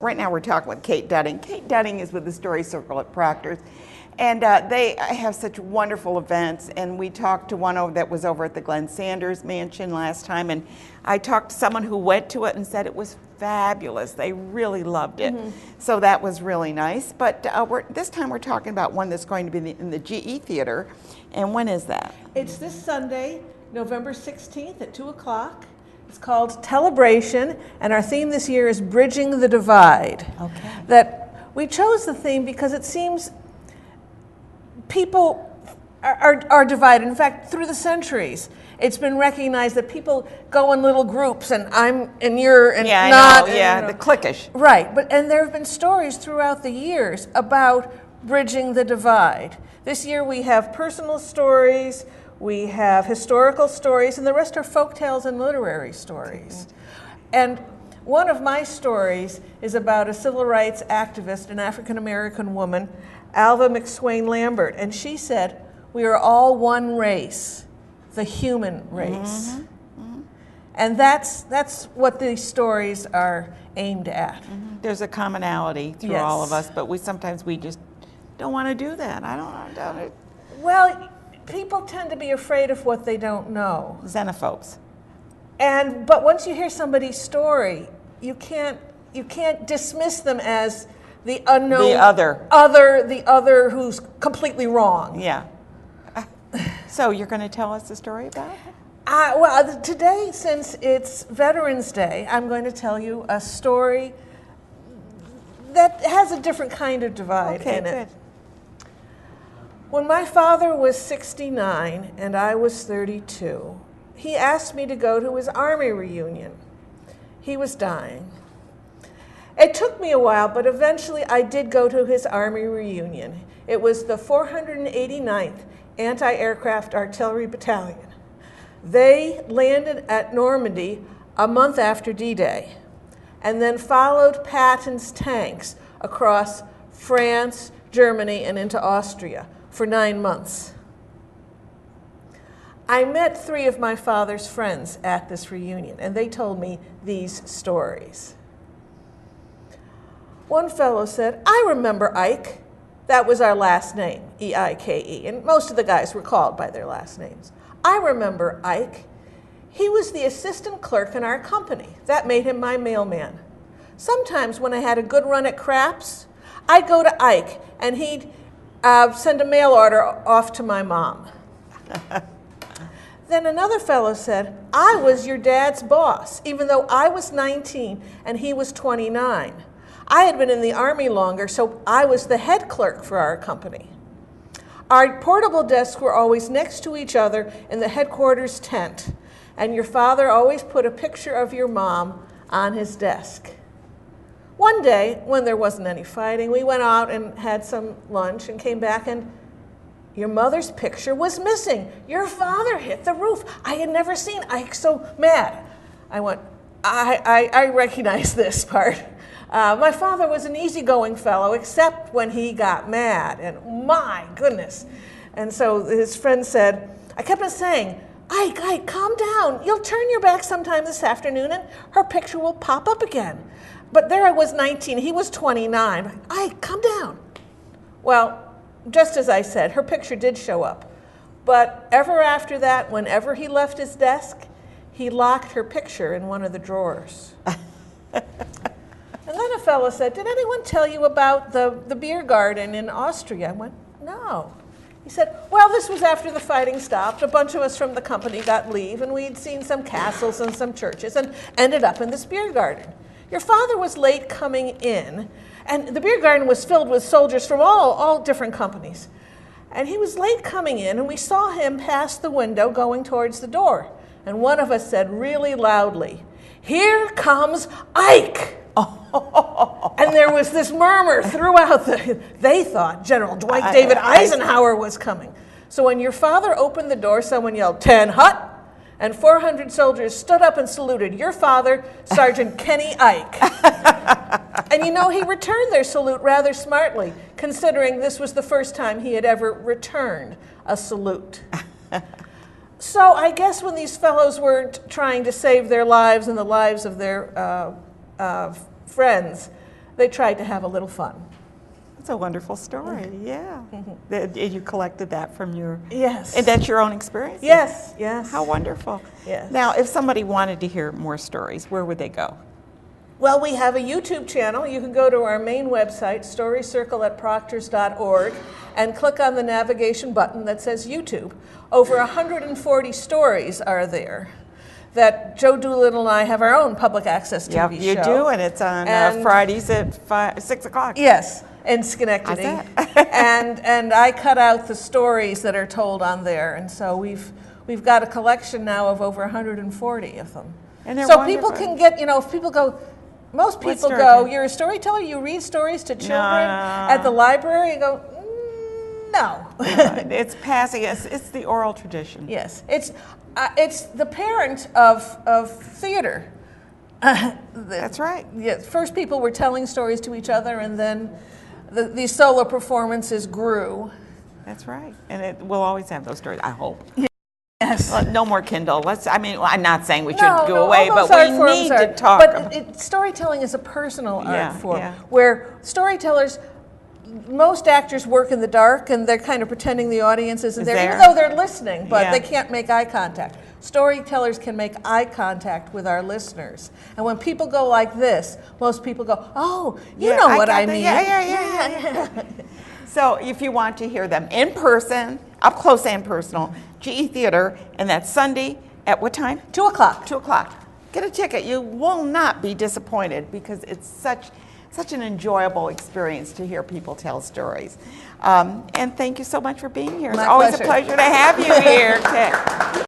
Right now we're talking with Kate Dudding. Kate Dudding is with the Story Circle at Proctors, and they have such wonderful events. And we talked to one that was over at the Glenn Sanders Mansion last time, and I talked to someone who went to it and said it was fabulous. They really loved it. So that was really nice. But this time we're talking about one that's going to be in the GE Theater. And when is that? It's this Sunday, November 16th at 2 o'clock. It's called Tellabration, and our theme this year is Bridging the Divide. Okay. That we chose the theme because it seems people are divided. In fact, through the centuries, it's been recognized that people go in little groups, and I'm and you're and yeah, not. I know. Yeah, the cliquish. Right, and there have been stories throughout the years about bridging the divide. This year we have personal stories. We have historical stories, and the rest are folk tales and literary stories. And one of my stories is about a civil rights activist, an African-American woman, Alva McSwain Lambert, and she said, "We are all one race, the human race." And that's what these stories are aimed at. There's a commonality through all of us, but we just don't want to do that. I don't. Well, people tend to be afraid of what they don't know. Xenophobes. But once you hear somebody's story, you can't dismiss them as the unknown, the other who's completely wrong. Yeah. So you're going to tell us the story about it? Well, today, since it's Veterans Day, I'm going to tell you a story that has a different kind of divide in it. Good. When my father was 69 and I was 32, he asked me to go to his Army reunion. He was dying. It took me a while, but eventually I did go to his Army reunion. It was the 489th Anti-Aircraft Artillery Battalion. They landed at Normandy a month after D-Day and then followed Patton's tanks across France, Germany, and into Austria for 9 months. I met 3 of my father's friends at this reunion, and they told me these stories. One fellow said, "I remember Ike." That was our last name, E-I-K-E, and most of the guys were called by their last names. "I remember Ike. He was the assistant clerk in our company. That made him my mailman. Sometimes when I had a good run at craps, I'd go to Ike, and he'd send a mail order off to my mom." Then another fellow said, "I was your dad's boss, even though I was 19 and he was 29. I had been in the Army longer, so I was the head clerk for our company. Our portable desks were always next to each other in the headquarters tent, and your father always put a picture of your mom on his desk. One day, when there wasn't any fighting, we went out and had some lunch and came back, and your mother's picture was missing. Your father hit the roof. I had never seen Ike so mad." I went, I recognize this part. My father was an easygoing fellow, except when he got mad, and my goodness. And so his friend said, I kept on saying, Ike, calm down. You'll turn your back sometime this afternoon, and her picture will pop up again. But there I was 19, he was 29. Ike, calm down. Well, just as I said, her picture did show up. But ever after that, whenever he left his desk, he locked her picture in one of the drawers. And then a fellow said, "Did anyone tell you about the beer garden in Austria?" I went, "No." He said, "Well, this was after the fighting stopped. A bunch of us from the company got leave, and we'd seen some castles and some churches and ended up in this beer garden. Your father was late coming in, and the beer garden was filled with soldiers from all different companies. And he was late coming in, and we saw him pass the window going towards the door. And one of us said really loudly, 'Here comes Ike!' And there was this murmur throughout they thought General Dwight David Eisenhower was coming. So when your father opened the door, someone yelled, 'Ten hut!' And 400 soldiers stood up and saluted your father, Sergeant Kenny Ike." And he returned their salute rather smartly, considering this was the first time he had ever returned a salute. So I guess when these fellows were trying to save their lives and the lives of their friends, they tried to have a little fun. It's a wonderful story, yeah. You collected that from your... Yes. And that's your own experience? Yes, yes. How wonderful. Yes. Now, if somebody wanted to hear more stories, where would they go? Well, we have a YouTube channel. You can go to our main website, storycircle@proctors.org, and click on the navigation button that says YouTube. Over 140 stories are there that Joe Doolittle and I have our own public access TV show. You do, and it's on Fridays at 6 o'clock. Yes, in Schenectady. and I cut out the stories that are told on there, and so we've got a collection now of over 140 of them. And they're so wonderful. people can get, if people go, most people go, you're a storyteller, you read stories to children at the library, and go, no. It's passing, it's the oral tradition. Yes, it's the parent of theater. That's right. Yeah, first people were telling stories to each other, and then these solo performances grew. That's right, and we'll always have those stories, I hope. Yes. No more Kindle. I'm not saying we should go away, all but those we art forms need are. to talk. But storytelling is a personal art form, where storytellers, most actors work in the dark, and they're kind of pretending the audience isn't there, even though they're listening, but they can't make eye contact. Storytellers can make eye contact with our listeners. And when people go like this, most people go, oh, you know what I mean. Yeah. So if you want to hear them in person, up close and personal, GE Theater, and that's Sunday at what time? 2 o'clock. 2 o'clock. Get a ticket. You will not be disappointed because it's such an enjoyable experience to hear people tell stories. And thank you so much for being here. It's always a pleasure to have you here.